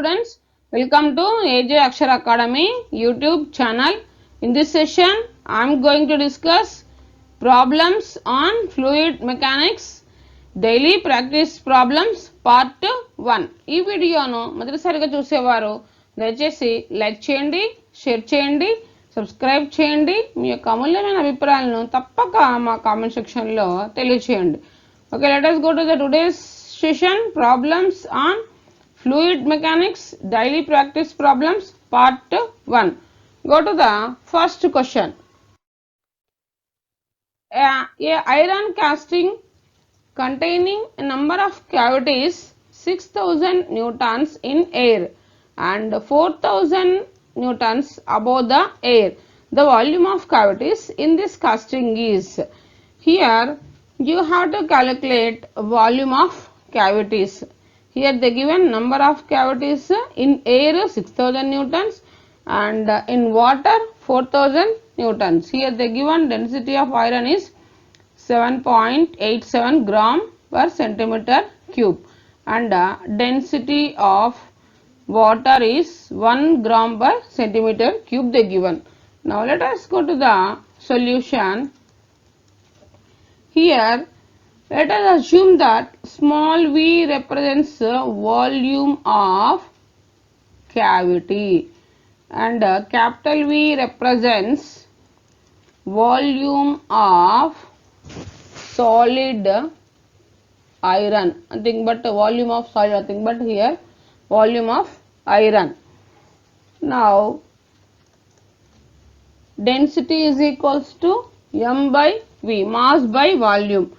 students, welcome to AJ Akshara Academy YouTube channel. In this session, I am going to discuss problems on fluid mechanics, daily practice problems part 1. ఈ వీడియోను మొదటిసారిగా చూసేవారు దయచేసి like చేయండి, share చేయండి, subscribe చేయండి. మీ యొక్క అమూల్యమైన అభిప్రాయాలను తప్పక మా కామెంట్ సెక్షన్లో తెలియచేయండి. Okay, let us go to the today's session, problems on fluid mechanics, daily practice problems part 1. Go to the first question. A iron casting containing a number of cavities 6000 newtons in air and 4000 newtons above the air. The volume of cavities in this casting is. Here you have to calculate volume of cavities. Here they given number of cavities in air 6000 newtons and in water 4000 newtons. Here they given density of iron is 7.87 gram per centimeter cube and density of water is 1 gram per centimeter cube they given. Now let us go to the solution. Here let us assume that small v represents volume of cavity and capital V represents volume of solid iron, nothing but volume of solid, nothing but here volume of iron. Now density is equals to m by v, mass by volume.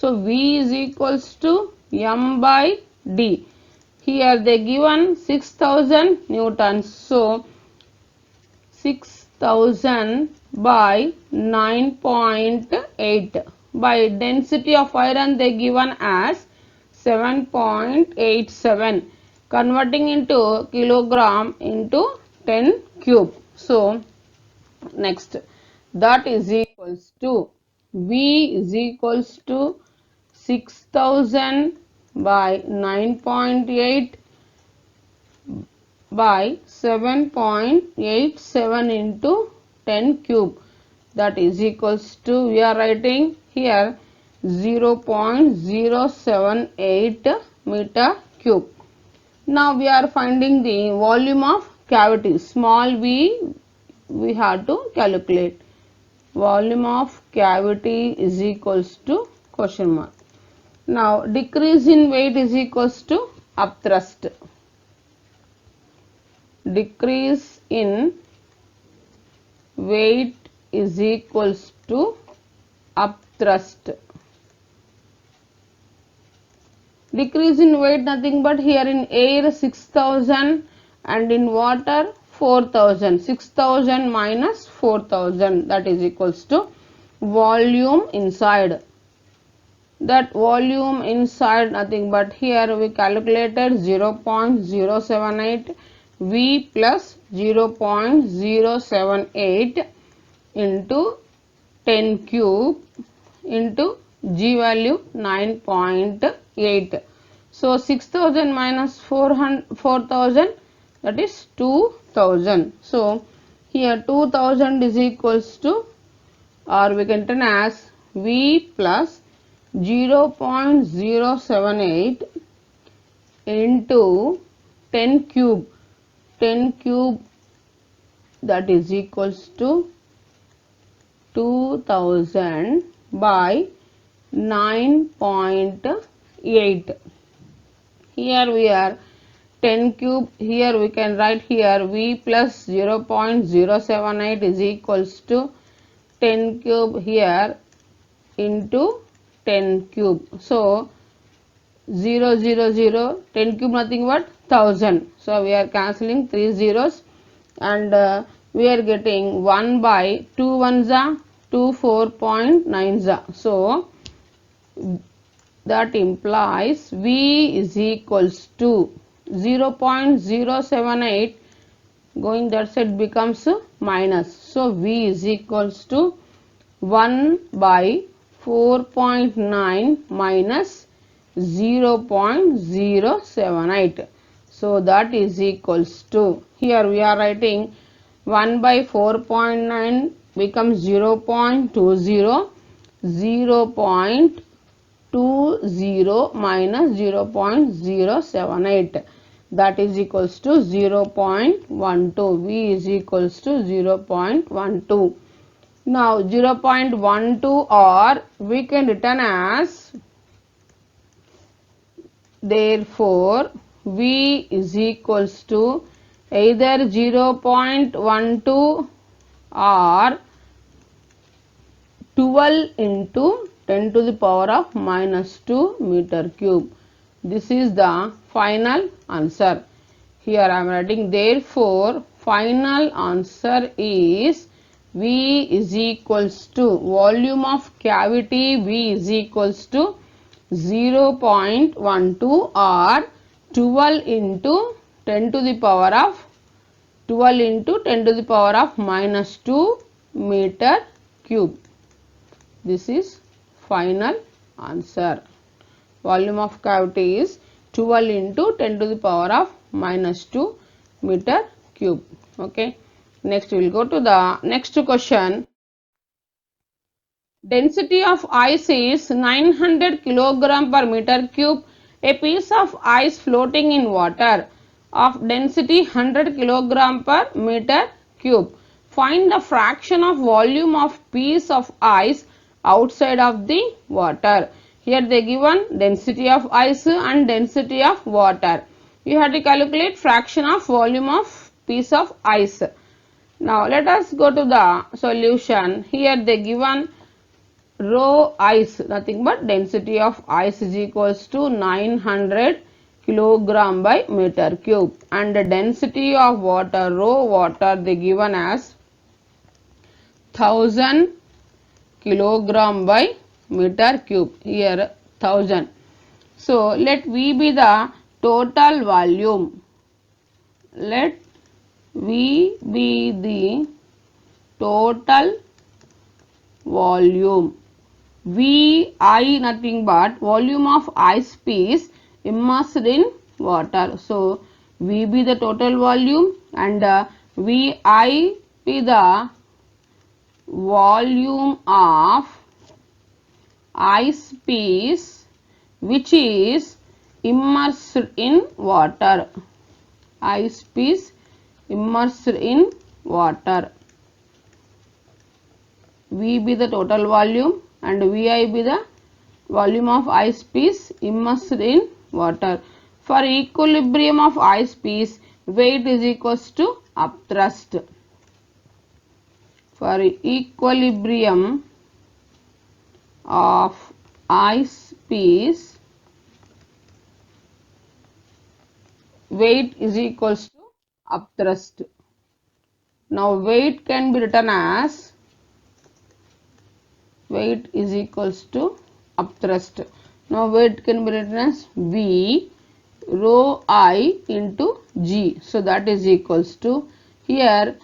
So v is equals to m by d. Here they given 6000 newtons. So 6000 by 9.8 by density of iron they given as 7.87, converting into kilogram into 10 cube. So next, that is equals to V is equals to 6000 by 9.8 by 7.87 into 10 cube, that is equals to, we are writing here 0.078 meter cube. Now we are finding the volume of cavity, small v we have to calculate. Volume of cavity is equals to question mark. Now decrease in weight is equals to upthrust. Decrease in weight is equals to upthrust. Decrease in weight nothing but here in air 6000 and in water 4000. 6000 minus 4000, that is equals to volume inside. That volume inside nothing but here we calculated 0.078 V plus 0.078 into 10 cube into G value 9.8. So 6000 minus 4000, that is 2000. So here 2000 is equals to, or we can turn as V plus 0.078 into 10 cube. 10 cube, that is equals to 2000 by 9.8. Here we are 10 cube, here we can write here V plus 0.078 is equals to 10 cube here into 10 cube. So 0 0 0, 10 cube nothing but 1000. So we are cancelling 3 zeros and we are getting 1 by 2 ones are 24.9. So that implies V is equals to 0.078 going that side becomes minus. So V is equals to 1 by 4.9 minus 0.078. So that is equals to, here we are writing 1 by 4.9 becomes 0.20, 0.20 minus 0.078, that is equals to 0.12. V is equals to 0.12. Now 0.12, or we can written as, therefore V is equals to either 0.12 or 12 into 10 to the power of minus 2 meter cube. This is the final answer. Here I am writing, therefore final answer is V is equals to, volume of cavity V is equals to 0.12 or 12 into 10 to the power of 12 into 10 to the power of minus 2 meter cube. This is final answer. Volume of cavity is 12 into 10 to the power of minus 2 meter cube. Okay. Next we will go to the next question. Density of ice is 900 kilogram per meter cube. A piece of ice floating in water of density 100 kilogram per meter cube. Find the fraction of volume of piece of ice outside of the water. Here they given density of ice and density of water. You have to calculate fraction of volume of piece of ice. Now let us go to the solution. Here they given rho ice, nothing but density of ice is equals to 900 kilogram by meter cube, and the density of water, rho water, they given as 1000 kilogram by meter cube. Here 1000. So let V be the total volume. Let V be the total volume. VI nothing but volume of ice piece immersed in water. So V be the total volume and VI be the volume of ice piece which is immersed in water. Ice piece immersed in water. V be the total volume and Vi be the volume of ice piece immersed in water. For equilibrium of ice piece, weight is equals to upthrust. For equilibrium of ice piece, weight is equals to upthrust. Now weight can be written as, weight is equals to upthrust. Now weight can be written as V rho I into G. So that is equals to, here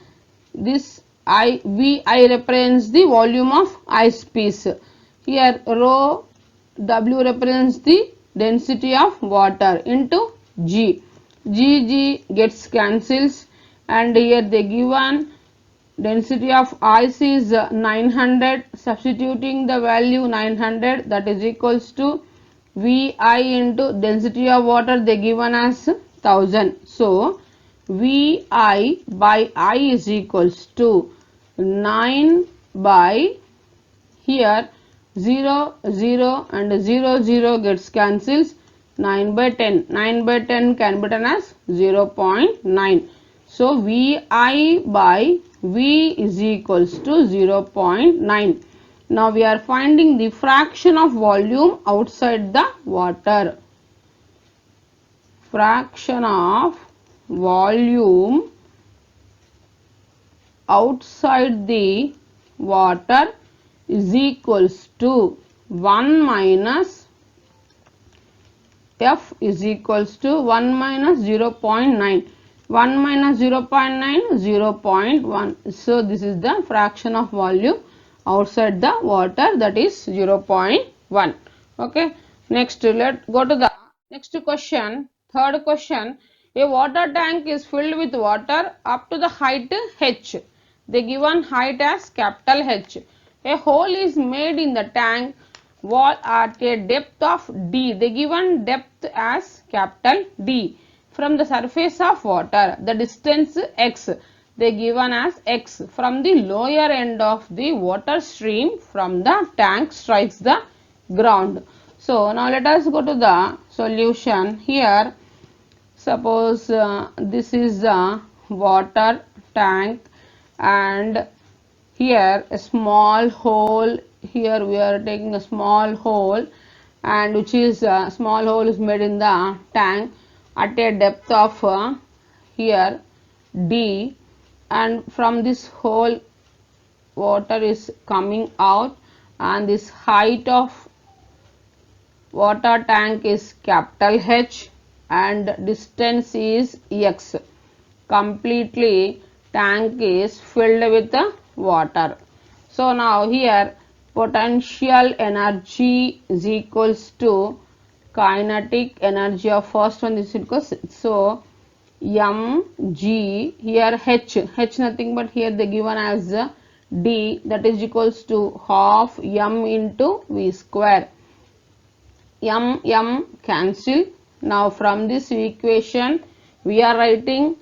this Vi represents the volume of ice piece. Here rho W represents the density of water into G. G gets cancels, and here they given density of ice is 900, substituting the value 900, that is equals to Vi into density of water they given as 1000. So Vi by I is equals to 9 by, here 0 0 and 0 0 gets cancels, 9 by 10. 9 by 10 can be written as 0.9. So Vi by V is equals to 0.9. Now we are finding the fraction of volume outside the water. Fraction of volume outside the water is equals to 1 minus F is equals to 1 minus 0.9. 1 minus 0.9, 0.1. So this is the fraction of volume outside the water, that is 0.1. Okay. Next, let's go to the next question. Third question. A water tank is filled with water up to the height h. The given height as capital H. A hole is made in the tank wall at a depth of D. The given depth as capital D. From the surface of water, the distance x. They given as x from the lower end of the water stream from the tank strikes the ground. So now let us go to the solution. Here suppose this is the water tank and here a small hole, here we are taking a small hole, and which is a small hole is made in the tank at a depth of here D, and from this hole water is coming out, and this height of water tank is capital H and distance is x. Completely tank is filled with water. So now here potential energy is equals to kinetic energy of first one is equals, so mg, here h nothing but here they given as d, that is equals to half m into v square. M cancel. Now from this equation we are writing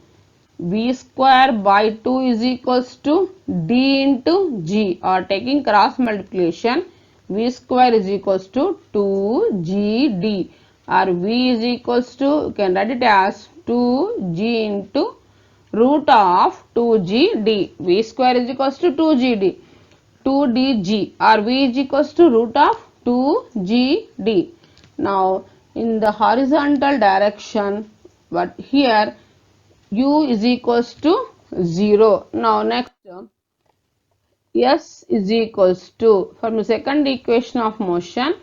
v square by 2 is equals to d into g, or taking cross multiplication v square is equals to 2gd, or v is equals to, you can write it as 2g into root of 2gd. V square is equals to 2gd, 2dg, or v is equals to root of 2gd. Now in the horizontal direction, but here u is equals to 0. Now next s is equals to, from the second equation of motion,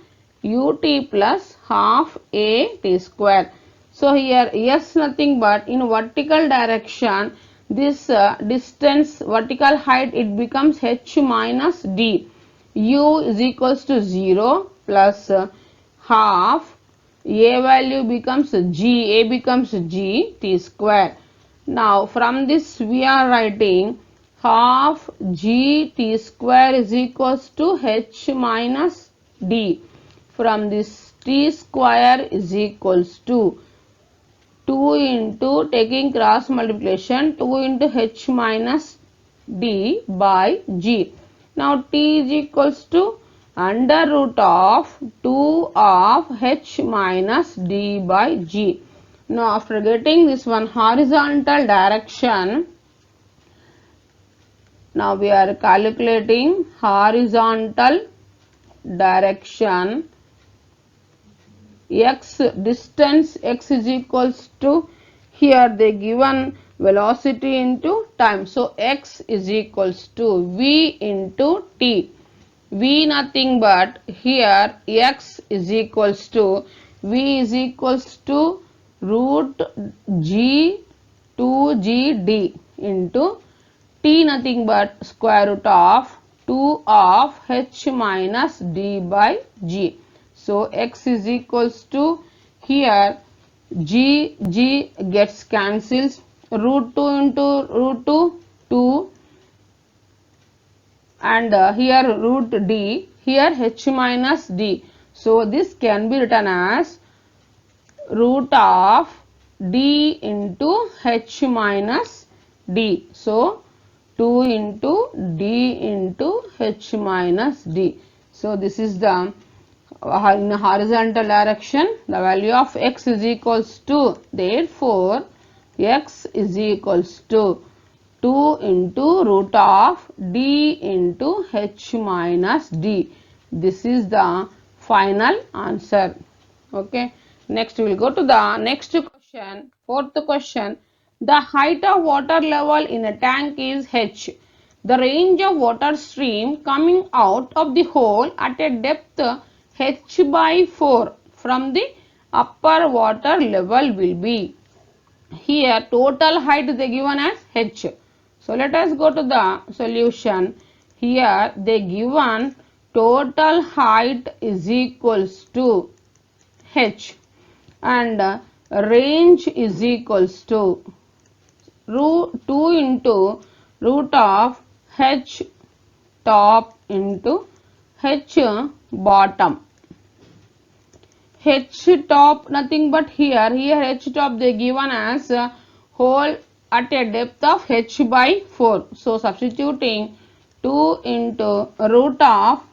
ut plus half a t square. So here s nothing but in vertical direction, this distance, vertical height, it becomes h minus d. U is equals to 0 plus half a value becomes g, a becomes g t square. Now from this we are writing half g t square is equals to h minus d. From this t square is equals to 2 into, taking cross multiplication, 2 into h minus d by g. Now t is equals to under root of 2 of h minus d by g. Now after getting this one horizontal direction, now we are calculating horizontal direction. X distance, x is equals to, here they given velocity into time, so x is equals to v into t. V nothing but here x is equals to, v is equals to root g 2gd into t nothing but square root of 2 of h minus d by g. So x is equals to, here g gets cancels, root 2 into root 2 and here root d, here h minus d. So this can be written as root of d into h minus d. So 2 into d into h minus d. So this is the in the horizontal direction, the value of x is equals to, therefore x is equals to 2 into root of d into h minus d. This is the final answer. Okay. Next we will go to the next question, fourth question. The height of water level in a tank is h. The range of water stream coming out of the hole at a depth h by 4 from the upper water level will be. Here total height they given as h. So let us go to the solution. Here they given total height is equals to h, and range is equals to root 2 into root of h top into h bottom. H top nothing but here h top they given as a hole at a depth of h by 4. So substituting 2 into root of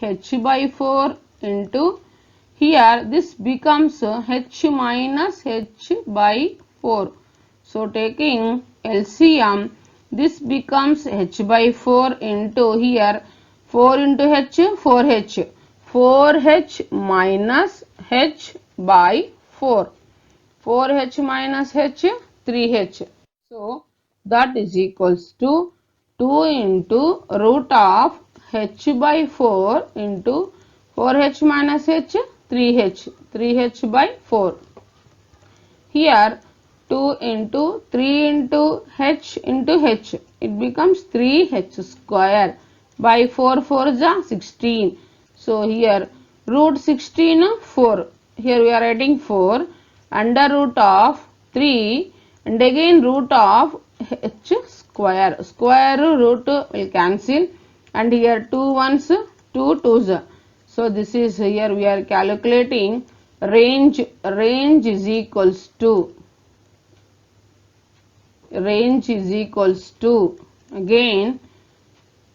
h by 4 into here this becomes h minus h by 4. So taking LCM this becomes h by 4 into here 4 into h 4h 4h minus h by 4 4h minus h 3h. So that is equals to 2 into root of h by 4 into 4h minus h 3h by 4. Here 2 into 3 into h it becomes 3h square by 4 4 is 16. So here root 16 4, here we are writing 4 under root of 3 and again root of h square, square root will cancel and here 2 ones 2 2s. So this is here we are calculating range is equals to again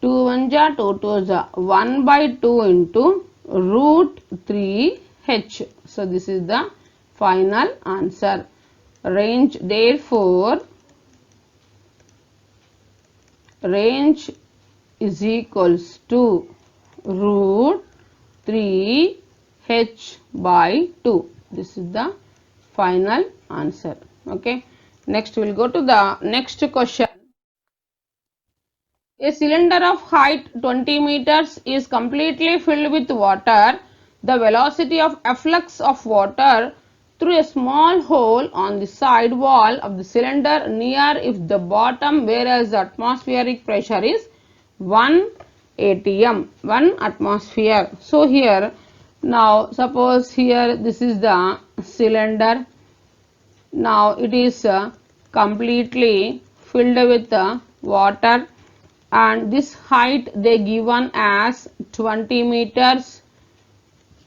2 1 ja 2 2 ja 1 by 2 into root 3h. So this is the final answer. Range, therefore range is equals to root 3h by 2. This is the final answer. Okay. Next we will go to the next question. A cylinder of height 20 meters is completely filled with water. The velocity of efflux of water through a small hole on the side wall of the cylinder near if the bottom, whereas the atmospheric pressure is 1 atm, 1 atmosphere. So here now suppose here this is the cylinder. Now it is completely filled with water and this height they given as 20 meters.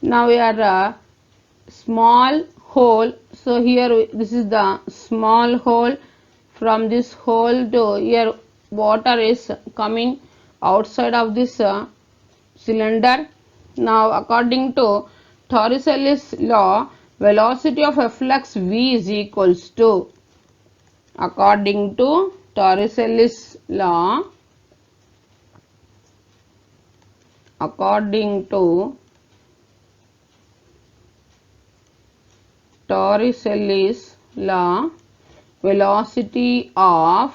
Now we are a small hole. So here this is the small hole. From this hole to here water is coming outside of this cylinder. Now according to Torricelli's law, velocity of efflux V is equals to, according to Torricelli's law, according to Torricelli's law, velocity of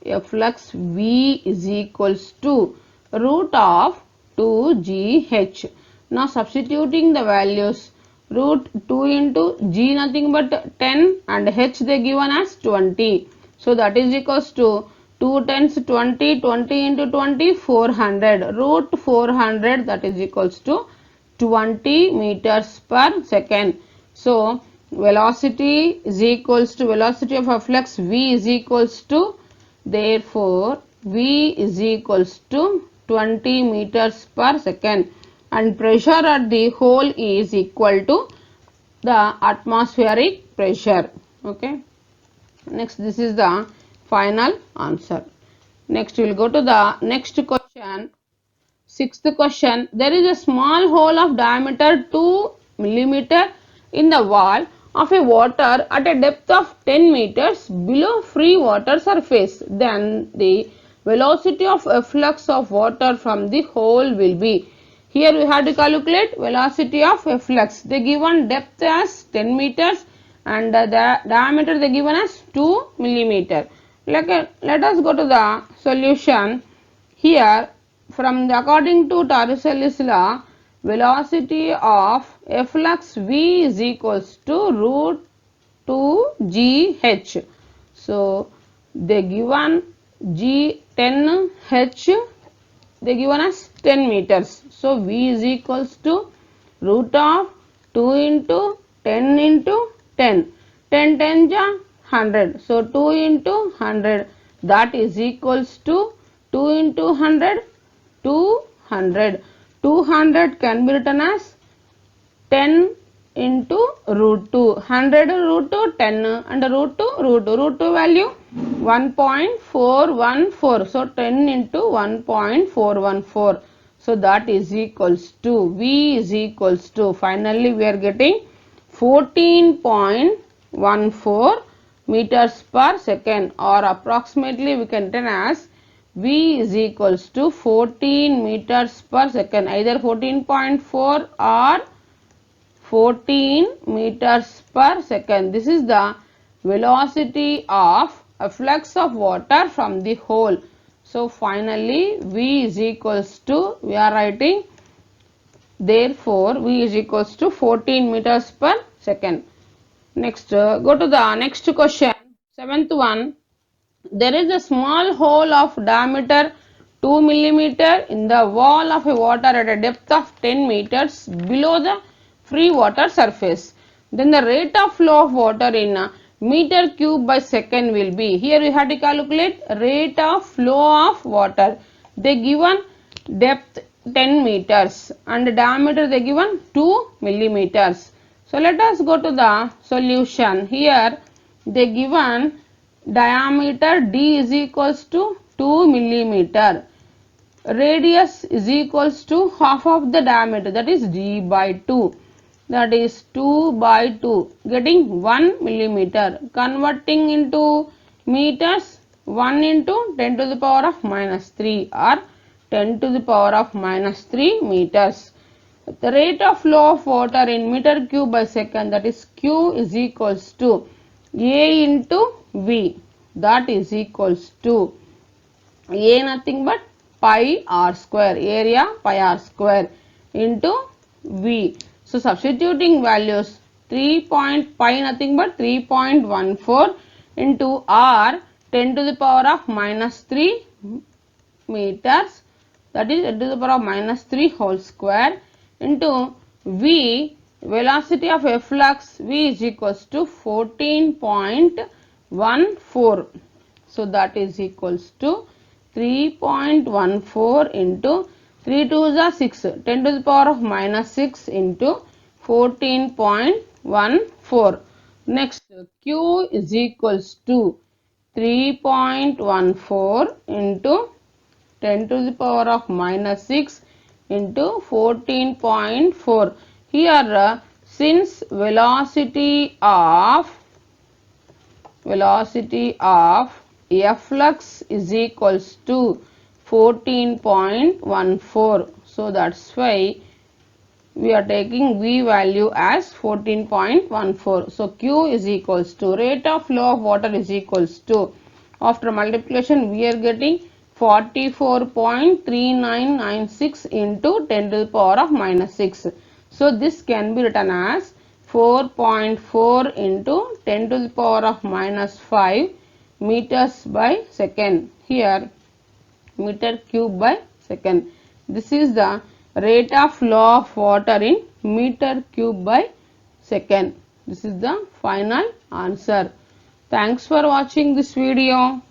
efflux V is equals to root of 2gh. Now substituting the values, root 2 into g nothing but 10 and h they given as 20. So that is equals to 2 tens 20, 20 into 20 400, root 400, that is equals to 20 meters per second. So velocity is equals to velocity of efflux V is equals to, therefore V is equals to 20 meters per second and pressure at the hole is equal to the atmospheric pressure. Okay. Next, this is the final answer. Next, we will go to the next question. Sixth question. There is a small hole of diameter 2 millimeter in the wall of a water at a depth of 10 meters below free water surface. Then the velocity of efflux of water from the hole will be. Here we have to calculate velocity of efflux. They given depth as 10 meters and the diameter they given as 2 millimeter. Let us go to the solution. Here from the according to Torricelli's law, velocity of efflux V is equals to root 2gh. So they given g 10 h they given as 10 meters. So V is equals to root of 2 into 10 into 10. 10 10 ja 100. So 2 into 100, that is equals to 2 into 100, 200. 200 can be written as 10 into root 2. 100 root 2, 10 and root 2, root 2. Root 2 value 1.414. So 10 into 1.414. So that is equals to, V is equals to, finally we are getting 14.14 meters per second, or approximately we can written as V is equals to 14 meters per second, either 14.4 or 14 meters per second. This is the velocity of a flux of water from the hole. So finally V is equals to, we are writing, therefore V is equals to 14 meters per second. Next, go to the next question, 7th one. There is a small hole of diameter 2 millimeter in the wall of a water at a depth of 10 meters below the free water surface. Then the rate of flow of water in a meter cube by second will be. Here we have to calculate rate of flow of water. They given depth 10 meters and diameter they given 2 millimeters. So let us go to the solution. Here they given diameter D is equals to 2 millimeter. Radius is equals to half of the diameter, that is D by 2. That is 2 by 2, getting 1 millimeter. Converting into meters, 1 into 10 to the power of minus 3 or 10 to the power of minus 3 meters. The rate of flow of water in meter cube by second, that is Q is equals to A into V, that is equals to A nothing but pi r square, area pi r square into V. So substituting values, 3 pi nothing but 3.14 into r 10 to the power of minus 3 meters, that is 10 to the power of minus 3 whole square, into V, velocity of a flux, V is equals to 14.14. So that is equals to 3.14 into 3 2s are 6, 10 to the power of minus 6 into 14.14. Next, Q is equals to 3.14 into 10 to the power of minus 6 into 14.4. Here since velocity of a flux is equals to 14.14, so that's why we are taking V value as 14.14. So Q is equals to, rate of flow of water is equals to, after multiplication we are getting 44.3996 into 10 to the power of minus 6. So this can be written as 4.4 into 10 to the power of minus 5 meters by second. Here meter cube by second. This is the rate of flow of water in meter cube by second. This is the final answer. Thanks for watching this video.